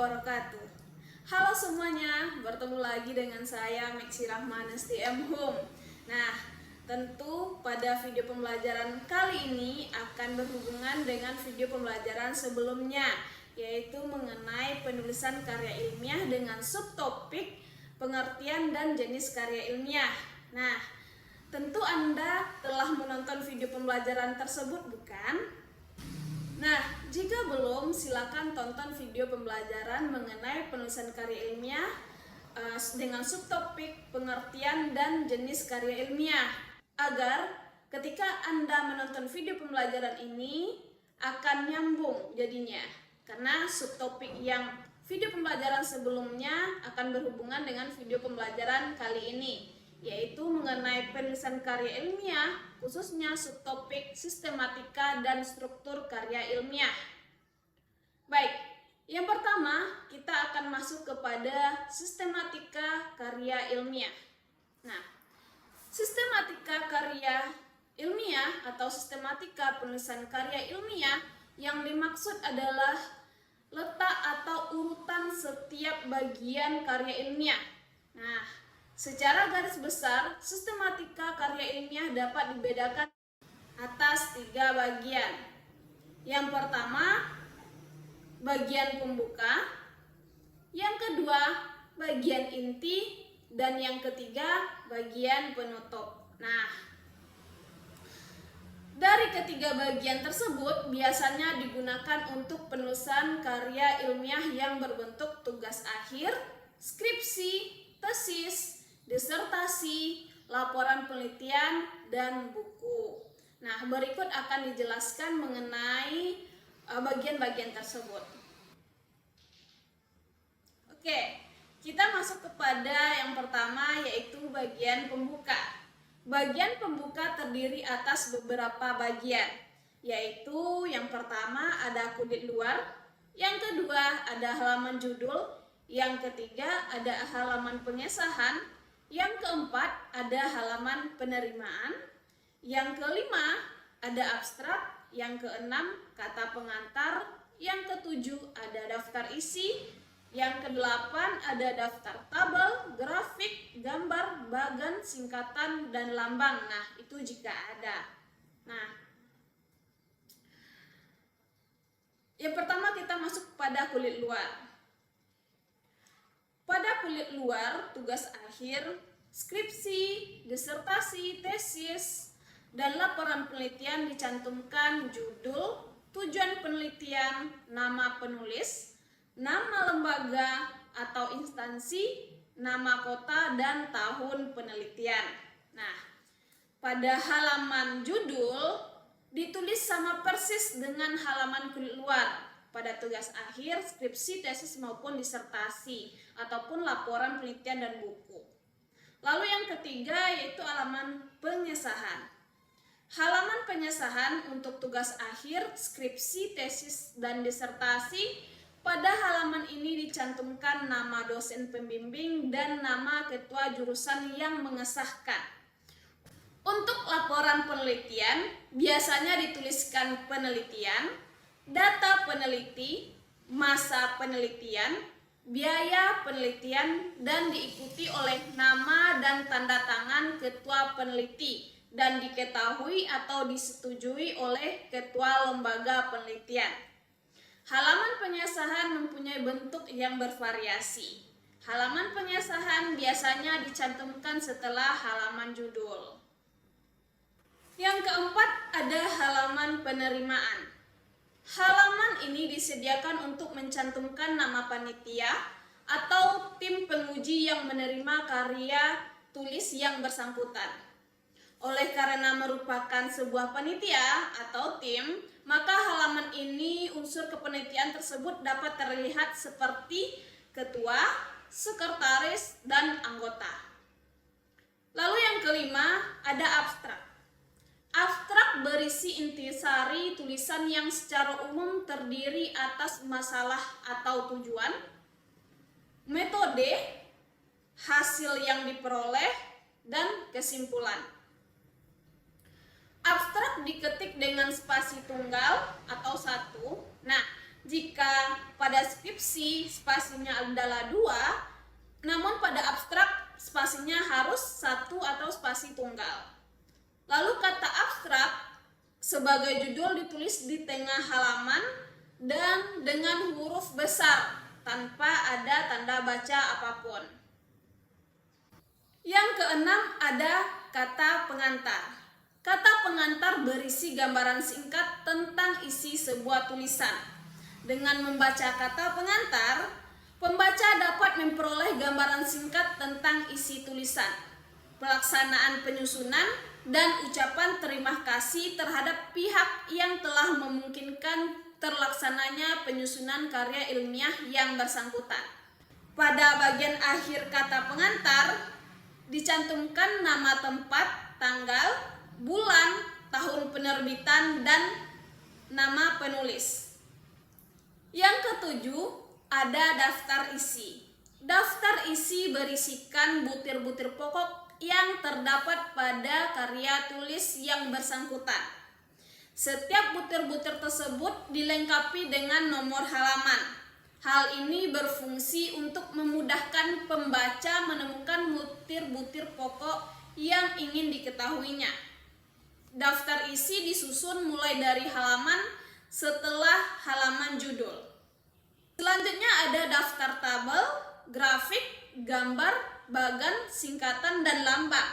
wabarakatuh. Halo semuanya, bertemu lagi dengan saya Meksi Rahman STM Home. Nah, tentu pada video pembelajaran kali ini akan berhubungan dengan video pembelajaran sebelumnya, yaitu mengenai penulisan karya ilmiah dengan subtopik pengertian dan jenis karya ilmiah. Nah, tentu Anda telah menonton video pembelajaran tersebut, bukan? Nah, jika belum, silakan tonton video pembelajaran mengenai penulisan karya ilmiah dengan subtopik pengertian dan jenis karya ilmiah, agar ketika Anda menonton video pembelajaran ini akan nyambung jadinya, karena subtopik yang video pembelajaran sebelumnya akan berhubungan dengan video pembelajaran kali ini, yaitu mengenai penulisan karya ilmiah, khususnya subtopik sistematika dan struktur karya ilmiah. Baik, yang pertama kita akan masuk kepada sistematika karya ilmiah. Nah, sistematika karya ilmiah atau sistematika penulisan karya ilmiah yang dimaksud adalah letak atau urutan setiap bagian karya ilmiah. Nah, secara garis besar, sistematika karya ilmiah dapat dibedakan atas 3 bagian. Yang pertama, bagian pembuka. Yang kedua, bagian inti. Dan yang ketiga, bagian penutup. Nah, dari ketiga bagian tersebut biasanya digunakan untuk penulisan karya ilmiah yang berbentuk tugas akhir, skripsi, tesis, disertasi, laporan penelitian, dan buku. Nah, berikut akan dijelaskan mengenai bagian-bagian tersebut. Oke, kita masuk kepada yang pertama, yaitu bagian pembuka. Bagian pembuka terdiri atas beberapa bagian, yaitu yang pertama ada kulit luar, yang kedua ada halaman judul, yang ketiga ada halaman pengesahan, yang keempat ada halaman penerimaan, yang kelima ada abstrak, yang keenam kata pengantar, yang ketujuh ada daftar isi, yang kedelapan ada daftar tabel, grafik, gambar, bagan, singkatan, dan lambang. Nah, itu jika ada. Nah, yang pertama kita masuk pada kulit luar. Pada kulit luar, tugas akhir, skripsi, disertasi, tesis, dan laporan penelitian dicantumkan judul, tujuan penelitian, nama penulis, nama lembaga atau instansi, nama kota, dan tahun penelitian. Nah, pada halaman judul ditulis sama persis dengan halaman kulit luar pada tugas akhir, skripsi, tesis, maupun disertasi, ataupun laporan penelitian dan buku. Lalu yang ketiga yaitu halaman pengesahan. Halaman pengesahan untuk tugas akhir, skripsi, tesis, dan disertasi. Pada halaman ini dicantumkan nama dosen pembimbing dan nama ketua jurusan yang mengesahkan. Untuk laporan penelitian, biasanya dituliskan penelitian, data peneliti, masa penelitian, biaya penelitian, dan diikuti oleh nama dan tanda tangan ketua peneliti dan diketahui atau disetujui oleh ketua lembaga penelitian. Halaman pengesahan mempunyai bentuk yang bervariasi. Halaman pengesahan biasanya dicantumkan setelah halaman judul. Yang keempat ada halaman penerimaan. Halaman ini disediakan untuk mencantumkan nama panitia atau tim penguji yang menerima karya tulis yang bersangkutan. Oleh karena merupakan sebuah panitia atau tim, maka halaman ini unsur kepanitiaan tersebut dapat terlihat seperti ketua, sekretaris, dan anggota. Lalu yang kelima ada abstrak. Abstrak berisi intisari tulisan yang secara umum terdiri atas masalah atau tujuan, metode, hasil yang diperoleh, dan kesimpulan. Abstrak diketik dengan spasi tunggal atau satu. Nah, jika pada skripsi spasinya adalah 2, namun pada abstrak spasinya harus 1 atau spasi tunggal. Lalu kata abstrak sebagai judul ditulis di tengah halaman dan dengan huruf besar tanpa ada tanda baca apapun. Yang keenam ada kata pengantar. Kata pengantar berisi gambaran singkat tentang isi sebuah tulisan. Dengan membaca kata pengantar, pembaca dapat memperoleh gambaran singkat tentang isi tulisan, pelaksanaan penyusunan, dan ucapan terima kasih terhadap pihak yang telah memungkinkan terlaksananya penyusunan karya ilmiah yang bersangkutan. Pada bagian akhir kata pengantar, dicantumkan nama tempat, tanggal, bulan, tahun penerbitan, dan nama penulis. Yang ketujuh, ada daftar isi. Daftar isi berisikan butir-butir pokok yang terdapat pada karya tulis yang bersangkutan. Setiap butir-butir tersebut dilengkapi dengan nomor halaman. Hal ini berfungsi untuk memudahkan pembaca menemukan butir-butir pokok yang ingin diketahuinya. Daftar isi disusun mulai dari halaman setelah halaman judul. Selanjutnya ada daftar tabel, grafik, gambar, bagan, singkatan, dan lambang.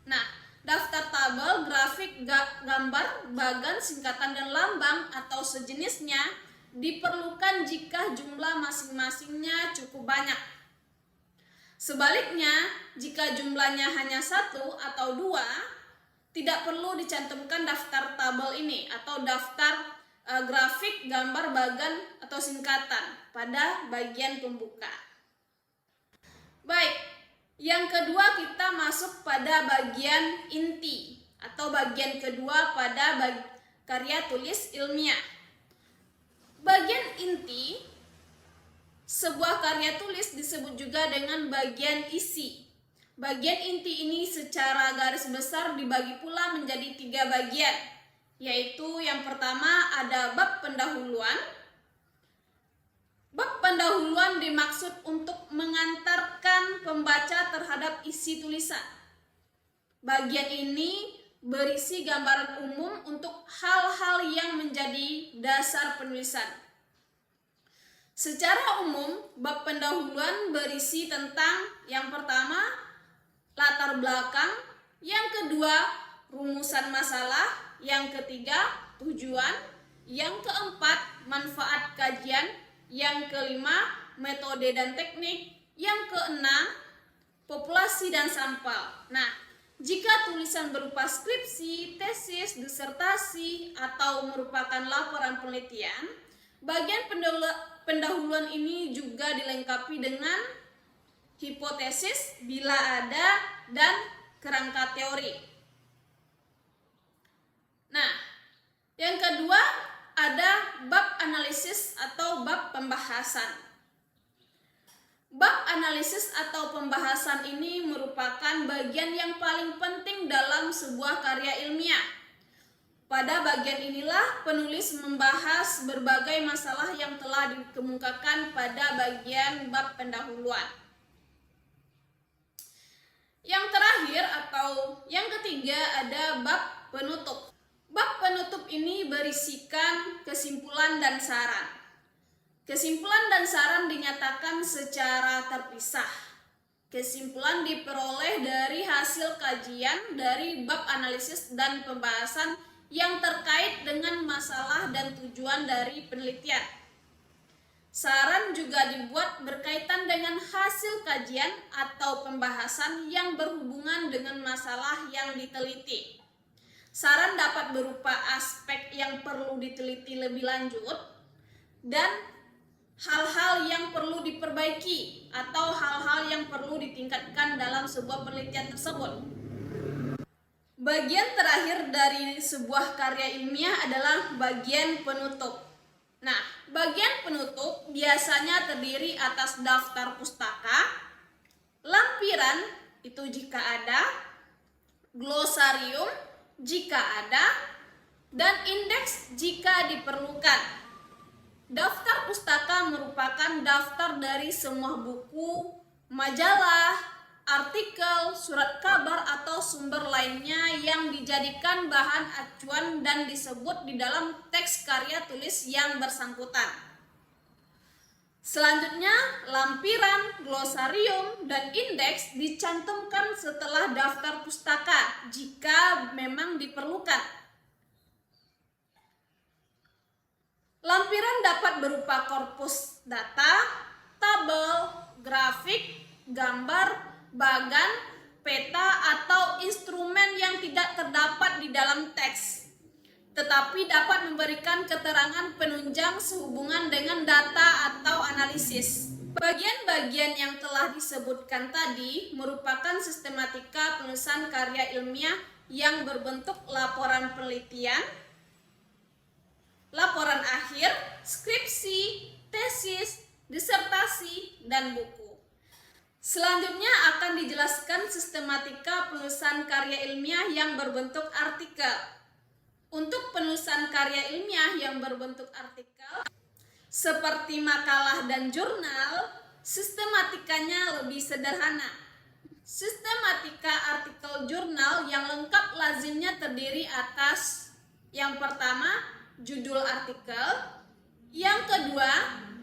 Nah, daftar tabel, grafik, gambar, bagan, singkatan, dan lambang atau sejenisnya diperlukan jika jumlah masing-masingnya cukup banyak. Sebaliknya, jika jumlahnya hanya 1 atau 2, tidak perlu dicantumkan daftar tabel ini atau daftar grafik, gambar, bagan, atau singkatan pada bagian pembuka. Baik, yang kedua kita masuk pada bagian inti atau bagian kedua pada karya tulis ilmiah. Bagian inti sebuah karya tulis disebut juga dengan bagian isi. Bagian inti ini secara garis besar dibagi pula menjadi 3 bagian, yaitu yang pertama ada bab pendahuluan. Bab pendahuluan dimaksud untuk mengantarkan pembaca terhadap isi tulisan. Bagian ini berisi gambaran umum untuk hal-hal yang menjadi dasar penulisan. Secara umum, bab pendahuluan berisi tentang yang pertama, latar belakang, yang kedua, rumusan masalah, yang ketiga, tujuan, yang keempat, manfaat kajian, yang kelima, metode dan teknik, yang keenam, populasi dan sampel. Nah, jika tulisan berupa skripsi, tesis, disertasi, atau merupakan laporan penelitian, bagian pendahuluan ini juga dilengkapi dengan hipotesis bila ada dan kerangka teori. Nah, yang kedua ada bab analisis atau bab pembahasan. Bab analisis atau pembahasan ini merupakan bagian yang paling penting dalam sebuah karya ilmiah. Pada bagian inilah penulis membahas berbagai masalah yang telah dikemukakan pada bagian bab pendahuluan. Yang terakhir atau yang ketiga ada bab penutup. Bab penutup ini berisikan kesimpulan dan saran. Kesimpulan dan saran dinyatakan secara terpisah. Kesimpulan diperoleh dari hasil kajian dari bab analisis dan pembahasan yang terkait dengan masalah dan tujuan dari penelitian. Saran juga dibuat berkaitan dengan hasil kajian atau pembahasan yang berhubungan dengan masalah yang diteliti. Saran dapat berupa aspek yang perlu diteliti lebih lanjut dan hal-hal yang perlu diperbaiki atau hal-hal yang perlu ditingkatkan dalam sebuah penelitian tersebut. Bagian terakhir dari sebuah karya ilmiah adalah bagian penutup. Nah, bagian penutup biasanya terdiri atas daftar pustaka, lampiran itu jika ada, glosarium jika ada, dan indeks jika diperlukan. Daftar pustaka merupakan daftar dari semua buku, majalah, artikel, surat kabar, atau sumber lainnya yang dijadikan bahan acuan dan disebut di dalam teks karya tulis yang bersangkutan. Selanjutnya, lampiran, glosarium, dan indeks dicantumkan setelah daftar pustaka jika memang diperlukan. Lampiran dapat berupa korpus data, tabel, grafik, gambar, bagan, peta, atau instrumen yang tidak terdapat di dalam teks, tetapi dapat memberikan keterangan penunjang sehubungan dengan data atau analisis. Bagian-bagian yang telah disebutkan tadi merupakan sistematika penulisan karya ilmiah yang berbentuk laporan penelitian, laporan akhir, skripsi, tesis, disertasi, dan buku. Selanjutnya akan dijelaskan sistematika penulisan karya ilmiah yang berbentuk artikel. Untuk penulisan karya ilmiah yang berbentuk artikel, seperti makalah dan jurnal, sistematikanya lebih sederhana. Sistematika artikel jurnal yang lengkap lazimnya terdiri atas: yang pertama, judul artikel; yang kedua,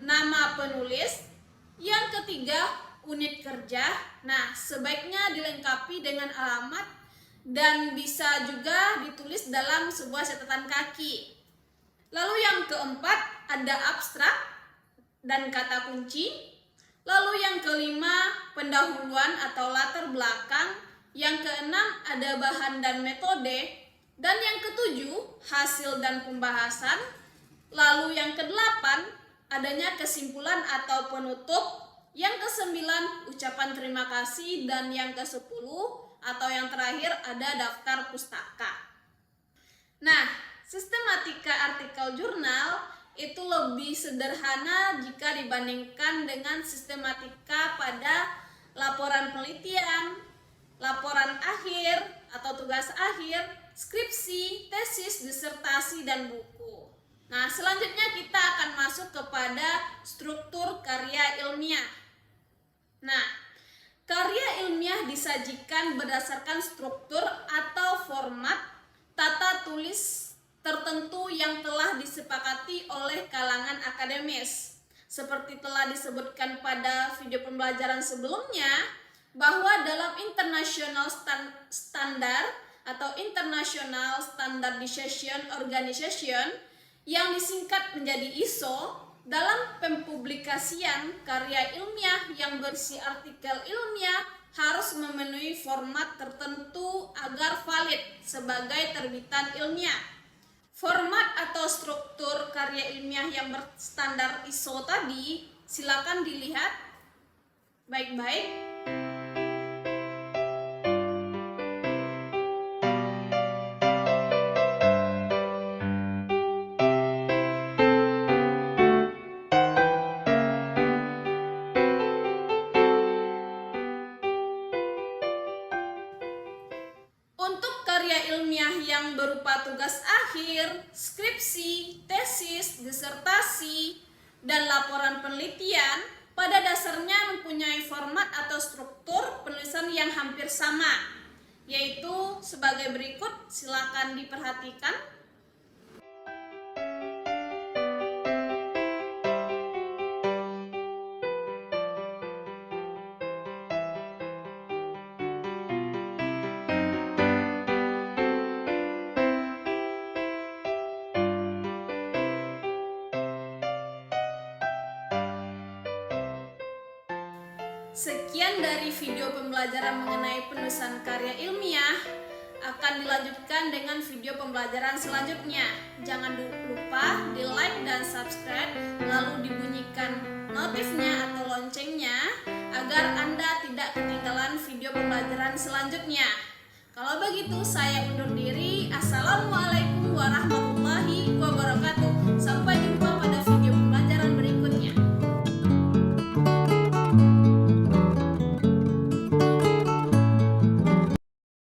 nama penulis; yang ketiga, unit kerja. Nah, sebaiknya dilengkapi dengan alamat dan bisa juga ditulis dalam sebuah catatan kaki. Lalu yang keempat, ada abstrak dan kata kunci. Lalu yang kelima, pendahuluan atau latar belakang. Yang keenam, ada bahan dan metode. Dan yang ketujuh, hasil dan pembahasan. Lalu yang kedelapan, adanya kesimpulan atau penutup. Yang kesembilan, ucapan terima kasih. Dan yang kesepuluh atau yang terakhir, ada daftar pustaka. Nah, sistematika artikel jurnal itu lebih sederhana jika dibandingkan dengan sistematika pada laporan penelitian, laporan akhir atau tugas akhir, skripsi, tesis, disertasi, dan buku. Nah, selanjutnya kita akan masuk kepada struktur karya ilmiah. Nah, karya ilmiah disajikan berdasarkan struktur atau format tata tulis tertentu yang telah disepakati oleh kalangan akademis. Seperti telah disebutkan pada video pembelajaran sebelumnya, bahwa dalam International Standard atau International Standardization Organization yang disingkat menjadi ISO, dalam pempublikasian karya ilmiah yang berisi artikel ilmiah harus memenuhi format tertentu agar valid sebagai terbitan ilmiah. Format atau struktur karya ilmiah yang berstandar ISO tadi silakan dilihat baik-baik. Yang berupa tugas akhir, skripsi, tesis, disertasi, dan laporan penelitian pada dasarnya mempunyai format atau struktur penulisan yang hampir sama, yaitu sebagai berikut. Silakan diperhatikan. Sekian dari video pembelajaran mengenai penulisan karya ilmiah. Akan dilanjutkan dengan video pembelajaran selanjutnya. Jangan lupa di like dan subscribe, lalu dibunyikan notifnya atau loncengnya agar Anda tidak ketinggalan video pembelajaran selanjutnya. Kalau begitu saya undur diri. Assalamualaikum warahmatullahi wabarakatuh. Sampai jumpa pada video